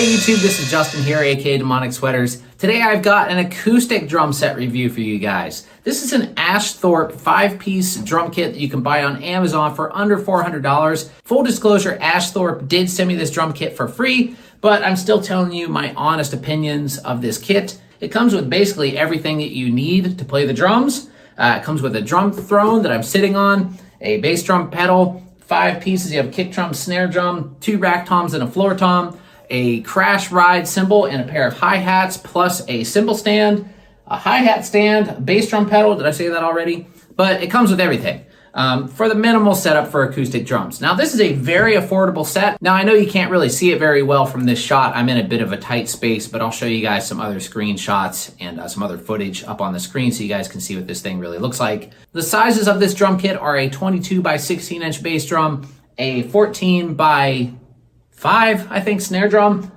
Hey YouTube, this is Justin here, aka Demonic Sweaters. Today I've got an acoustic drum set review for you guys. This is an Ashthorpe 5-piece drum kit that you can buy on Amazon for under $400. Full disclosure, Ashthorpe did send me this drum kit for free, but I'm still telling you my honest opinions of this kit. It comes with basically everything that you need to play the drums. It comes with a drum throne that I'm sitting on, a bass drum pedal, 5 pieces. You have a kick drum, snare drum, 2 rack toms and a floor tom, a crash ride cymbal and a pair of hi-hats, plus a cymbal stand, a hi-hat stand, a bass drum pedal. Did I say that already? But it comes with everything for the minimal setup for acoustic drums. Now, this is a very affordable set. Now, I know you can't really see it very well from this shot. I'm in a bit of a tight space, but I'll show you guys some other screenshots and some other footage up on the screen so you guys can see what this thing really looks like. The sizes of this drum kit are a 22 by 16 inch bass drum, a 14 by 5, I think, snare drum,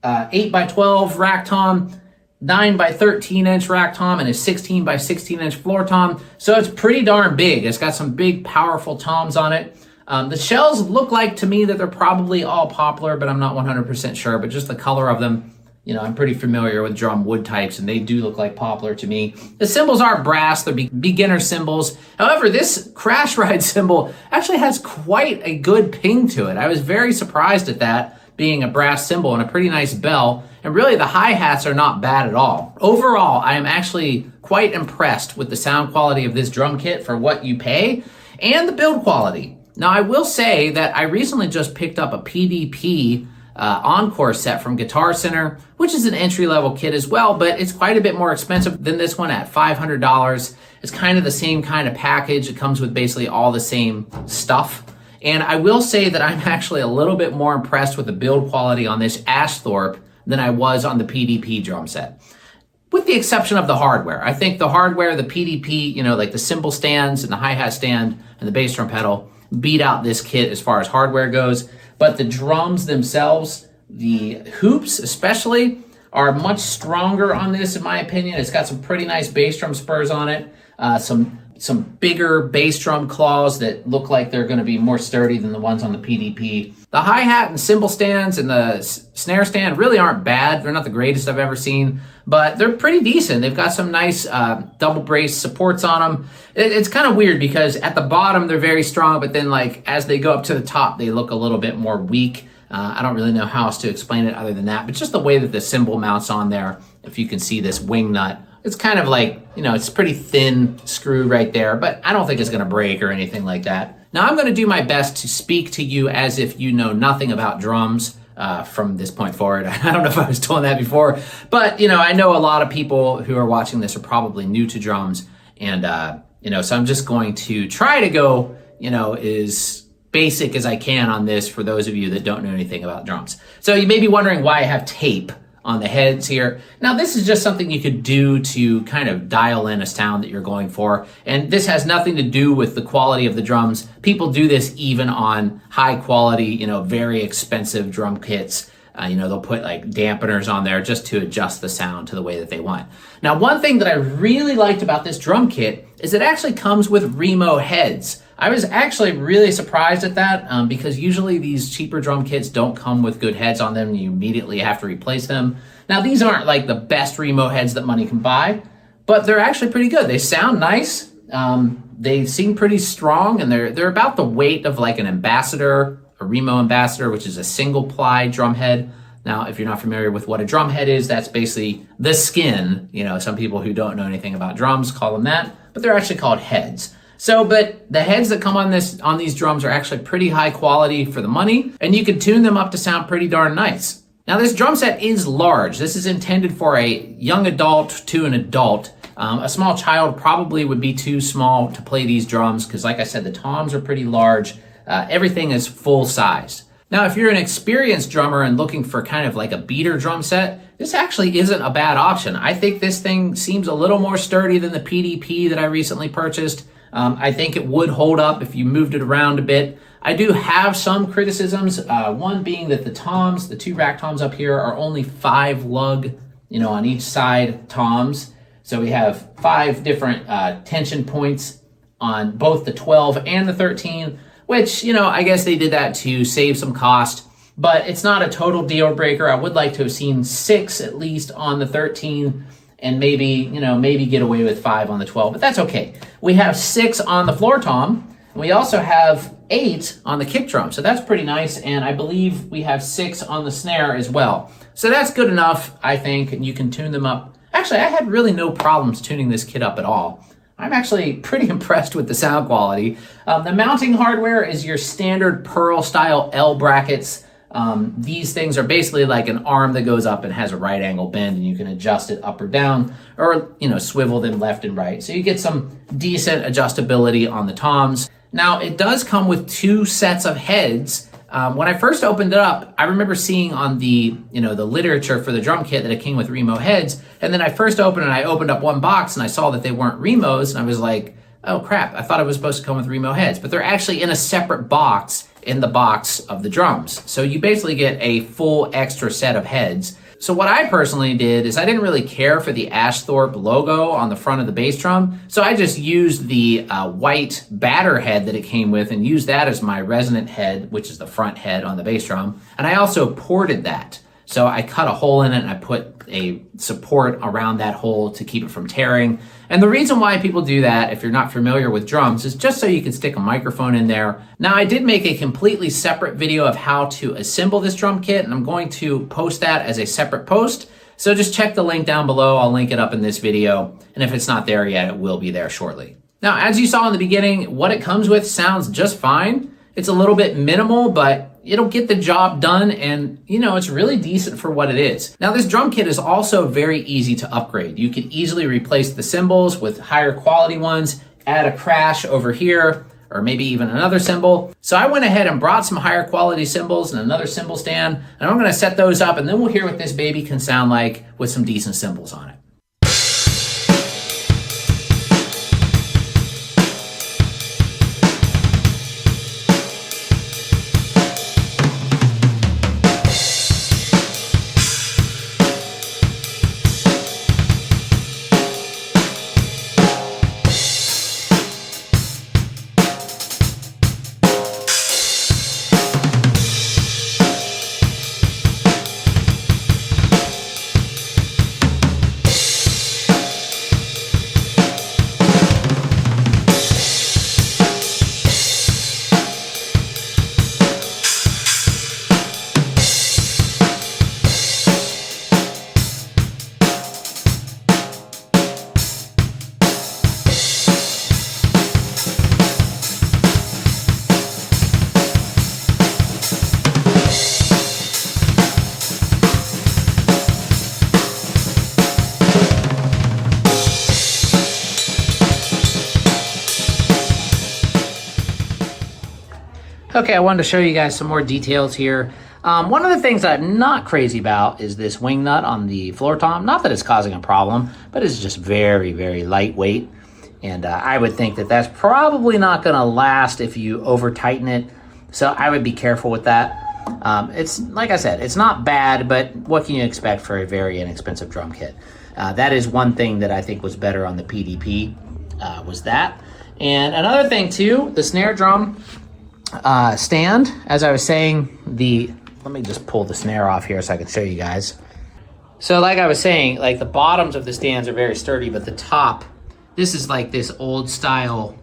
8 by 12 rack tom, 9 by 13 inch rack tom, and a 16 by 16 inch floor tom. So it's pretty darn big. It's got some big, powerful toms on it. The shells look like to me that they're probably all poplar, but I'm not 100% sure. But just the color of them, you know, I'm pretty familiar with drum wood types, and they do look like poplar to me. The cymbals are brass. They're beginner cymbals. However, this crash ride cymbal actually has quite a good ping to it. I was very surprised at that, being a brass cymbal and a pretty nice bell. And really, the hi-hats are not bad at all. Overall, I am actually quite impressed with the sound quality of this drum kit for what you pay and the build quality. Now, I will say that I recently just picked up a PDP Encore set from Guitar Center, which is an entry-level kit as well, but it's quite a bit more expensive than this one at $500. It's kind of the same kind of package. It comes with basically all the same stuff. And I will say that I'm actually a little bit more impressed with the build quality on this Ashthorpe than I was on the PDP drum set, with the exception of the hardware. I think the hardware, the PDP, you know, like the cymbal stands and the hi-hat stand and the bass drum pedal, beat out this kit as far as hardware goes. But the drums themselves, the hoops especially, are much stronger on this, in my opinion. It's got some pretty nice bass drum spurs on it, some bigger bass drum claws that look like they're going to be more sturdy than the ones on the PDP. The hi-hat and cymbal stands and the snare stand really aren't bad. They're not the greatest I've ever seen, but they're pretty decent. They've got some nice double brace supports on them. It's kind of weird because at the bottom they're very strong, but then like as they go up to the top, they look a little bit more weak. I don't really know how else to explain it other than that, but just the way that the cymbal mounts on there, if you can see this wing nut, it's kind of like, you know, it's pretty thin screw right there, but I don't think it's going to break or anything like that. Now, I'm going to do my best to speak to you as if you know nothing about drums from this point forward. I don't know if I was doing that before, but, you know, I know a lot of people who are watching this are probably new to drums, and, you know, so I'm just going to try to go, you know, as basic as I can on this for those of you that don't know anything about drums. So you may be wondering why I have tape on the heads here. Now, this is just something you could do to kind of dial in a sound that you're going for. And this has nothing to do with the quality of the drums. People do this even on high quality, you know, very expensive drum kits. You know, they'll put like dampeners on there just to adjust the sound to the way that they want. Now, one thing that I really liked about this drum kit is it actually comes with Remo heads. I was actually really surprised at that because usually these cheaper drum kits don't come with good heads on them and you immediately have to replace them. Now, these aren't like the best Remo heads that money can buy, but they're actually pretty good. They sound nice. They seem pretty strong, and they're about the weight of like an Ambassador, a Remo Ambassador, which is a single ply drum head. Now, if you're not familiar with what a drum head is, that's basically the skin. You know, some people who don't know anything about drums call them that, but they're actually called heads. So, but the heads that come on these drums are actually pretty high quality for the money, and you can tune them up to sound pretty darn nice. Now, this drum set is large. This is intended for a young adult to an adult. A small child probably would be too small to play these drums because, like I said, the toms are pretty large. Everything is full size. Now, if you're an experienced drummer and looking for kind of like a beater drum set, this actually isn't a bad option. I think this thing seems a little more sturdy than the PDP that I recently purchased. I think it would hold up if you moved it around a bit. I do have some criticisms, one being that the toms, the 2 rack toms up here, are only 5 lug, you know, on each side toms. So we have 5 different tension points on both the 12 and the 13, which, you know, I guess they did that to save some cost. but it's not a total deal breaker. I would like to have seen 6 at least on the 13, and maybe, maybe get away with 5 on the 12, but that's okay. We have 6 on the floor tom. We also have 8 on the kick drum, so that's pretty nice, and I believe we have 6 on the snare as well. So that's good enough, I think, and you can tune them up. Actually, I had really no problems tuning this kit up at all. I'm actually pretty impressed with the sound quality. The mounting hardware is your standard Pearl style L brackets. These things are basically like an arm that goes up and has a right angle bend, and you can adjust it up or down, or swivel them left and right. So you get some decent adjustability on the toms. Now it does come with 2 sets of heads. When I first opened it up, I remember seeing on the the literature for the drum kit that it came with Remo heads, and then I first opened it, and I opened up one box and I saw that they weren't Remos, and I was like, oh crap, I thought it was supposed to come with Remo heads, but they're actually in a separate box in the box of the drums. So you basically get a full extra set of heads. So what I personally did is I didn't really care for the Ashthorpe logo on the front of the bass drum. So I just used the white batter head that it came with and used that as my resonant head, which is the front head on the bass drum. And I also ported that. So I cut a hole in it and I put a support around that hole to keep it from tearing. And the reason why people do that, if you're not familiar with drums, is just so you can stick a microphone in there. Now, I did make a completely separate video of how to assemble this drum kit, and I'm going to post that as a separate post. So just check the link down below. I'll link it up in this video. And if it's not there yet, it will be there shortly. Now, as you saw in the beginning, what it comes with sounds just fine. It's a little bit minimal, but it'll get the job done, and it's really decent for what it is. Now, this drum kit is also very easy to upgrade. You can easily replace the cymbals with higher quality ones, add a crash over here, or maybe even another cymbal. So I went ahead and brought some higher quality cymbals and another cymbal stand, and I'm gonna set those up, and then we'll hear what this baby can sound like with some decent cymbals on it. Okay, I wanted to show you guys some more details here. One of the things I'm not crazy about is this wing nut on the floor tom. Not that it's causing a problem, but it's just very, very lightweight. And I would think that that's probably not gonna last if you over tighten it. So I would be careful with that. It's, like I said, it's not bad, but what can you expect for a very inexpensive drum kit? That is one thing that I think was better on the PDP, was that. And another thing too, the snare drum stand, as I was saying, let me just pull the snare off here so I can show you guys. So like I was saying, like the bottoms of the stands are very sturdy, but the top, this is like this old style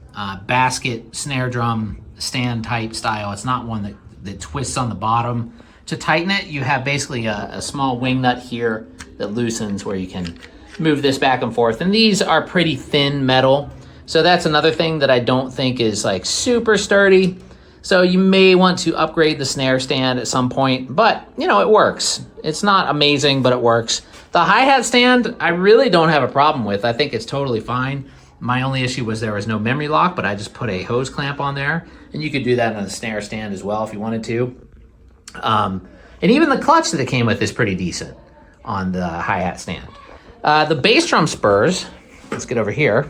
basket snare drum stand type style. It's not one that twists on the bottom. To tighten it, you have basically a small wing nut here that loosens where you can move this back and forth. And these are pretty thin metal. So that's another thing that I don't think is like super sturdy. So you may want to upgrade the snare stand at some point, but it works. It's not amazing, but it works. The hi-hat stand, I really don't have a problem with. I think it's totally fine. My only issue was there was no memory lock, but I just put a hose clamp on there, and you could do that on the snare stand as well if you wanted to. And even the clutch that it came with is pretty decent on the hi-hat stand. The bass drum spurs, let's get over here.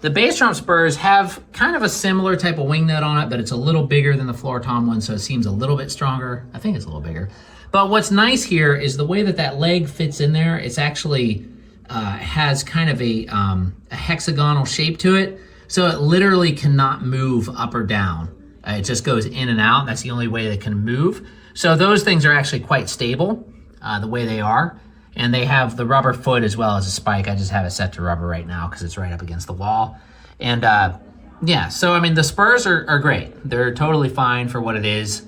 The bass drum spurs have kind of a similar type of wing nut on it, but it's a little bigger than the floor tom one, so it seems a little bit stronger. I think it's a little bigger. But what's nice here is the way that leg fits in there. It's actually has kind of a hexagonal shape to it, so it literally cannot move up or down. It just goes in and out. That's the only way they can move. So those things are actually quite stable the way they are. And they have the rubber foot as well as a spike. I just have it set to rubber right now because it's right up against the wall. And yeah, so I mean, the spurs are great. They're totally fine for what it is.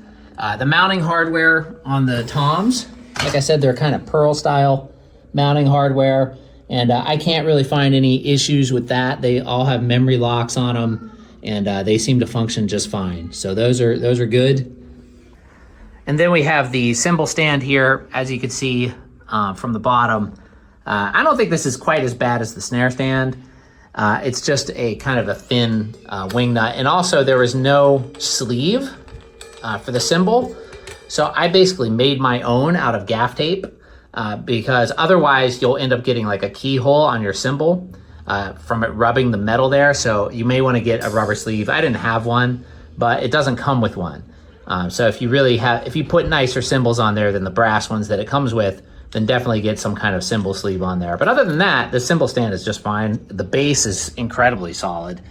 The mounting hardware on the toms, like I said, they're kind of pearl style mounting hardware. And I can't really find any issues with that. They all have memory locks on them, and they seem to function just fine. So those are good. And then we have the cymbal stand here, as you can see from the bottom. I don't think this is quite as bad as the snare stand. It's just a kind of a thin wing nut. And also there was no sleeve for the cymbal. So I basically made my own out of gaff tape because otherwise you'll end up getting like a keyhole on your cymbal from it rubbing the metal there. So you may want to get a rubber sleeve. I didn't have one, but it doesn't come with one. So if you put nicer cymbals on there than the brass ones that it comes with, then definitely get some kind of cymbal sleeve on there. But other than that, the cymbal stand is just fine. The base is incredibly solid.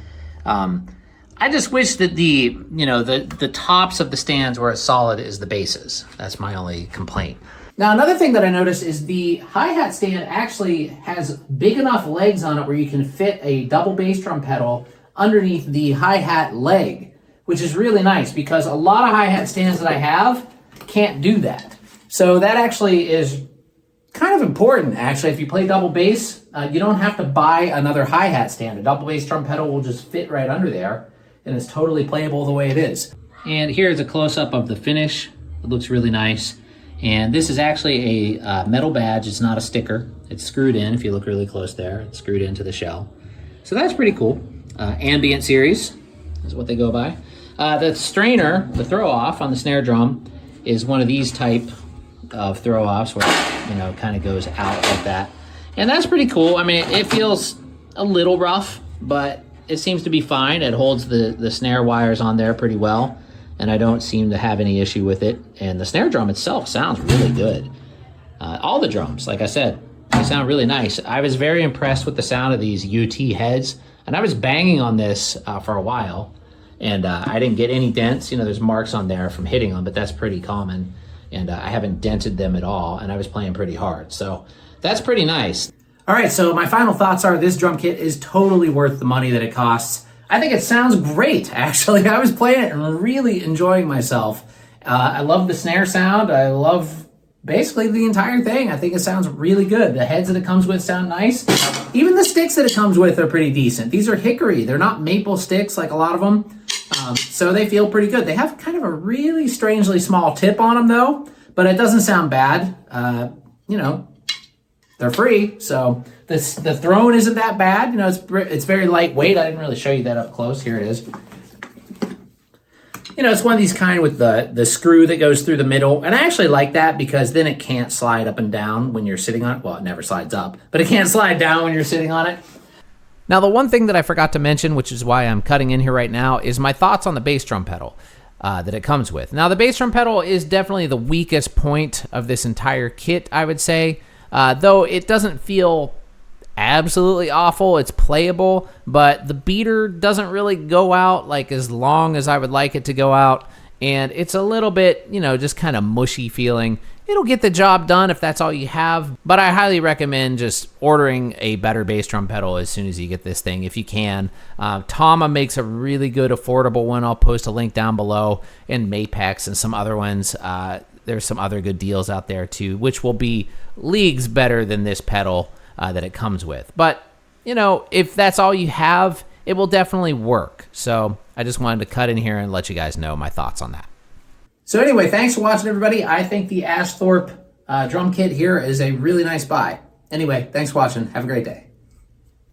I just wish that the tops of the stands were as solid as the bases. That's my only complaint. Now, another thing that I noticed is the hi-hat stand actually has big enough legs on it where you can fit a double bass drum pedal underneath the hi-hat leg, which is really nice because a lot of hi-hat stands that I have can't do that. So that actually is kind of important, actually. If you play double bass, you don't have to buy another hi-hat stand. A double bass drum pedal will just fit right under there, and it's totally playable the way it is. And here's a close-up of the finish. It looks really nice. And this is actually a metal badge. It's not a sticker. It's screwed in. If you look really close there, it's screwed into the shell. So that's pretty cool. Ambient series is what they go by. The strainer, the throw-off on the snare drum, is one of these type of throw-offs where it kind of goes out like that. And that's pretty cool. I mean, it feels a little rough, but it seems to be fine. It holds the snare wires on there pretty well, and I don't seem to have any issue with it. And the snare drum itself sounds really good. All the drums, like I said, they sound really nice. I was very impressed with the sound of these UT heads, and I was banging on this for a while, and I didn't get any dents. There's marks on there from hitting them, but that's pretty common. And I haven't dented them at all, and I was playing pretty hard. So that's pretty nice. All right, so my final thoughts are this drum kit is totally worth the money that it costs. I think it sounds great, actually. I was playing it and really enjoying myself. I love the snare sound. I love basically the entire thing. I think it sounds really good. The heads that it comes with sound nice. Even the sticks that it comes with are pretty decent. These are hickory. They're not maple sticks like a lot of them. So they feel pretty good. They have kind of a really strangely small tip on them though, but it doesn't sound bad. They're free, so the throne isn't that bad. It's very lightweight. I didn't really show you that up close. Here it is. It's one of these kind with the screw that goes through the middle, and I actually like that because then it can't slide up and down when you're sitting on it. Well, it never slides up, but it can't slide down when you're sitting on it. Now, the one thing that I forgot to mention, which is why I'm cutting in here right now, is my thoughts on the bass drum pedal that it comes with. Now, the bass drum pedal is definitely the weakest point of this entire kit, I would say. Though it doesn't feel absolutely awful, it's playable, but the beater doesn't really go out like as long as I would like it to go out, and it's a little bit, just kind of mushy feeling. It'll get the job done if that's all you have, but I highly recommend just ordering a better bass drum pedal as soon as you get this thing, if you can. Tama makes a really good affordable one. I'll post a link down below, and Mapex and some other ones. There's some other good deals out there too, which will be leagues better than this pedal that it comes with. But, if that's all you have, it will definitely work. So I just wanted to cut in here and let you guys know my thoughts on that. So anyway, thanks for watching, everybody. I think the Ashthorpe drum kit here is a really nice buy. Anyway, thanks for watching. Have a great day.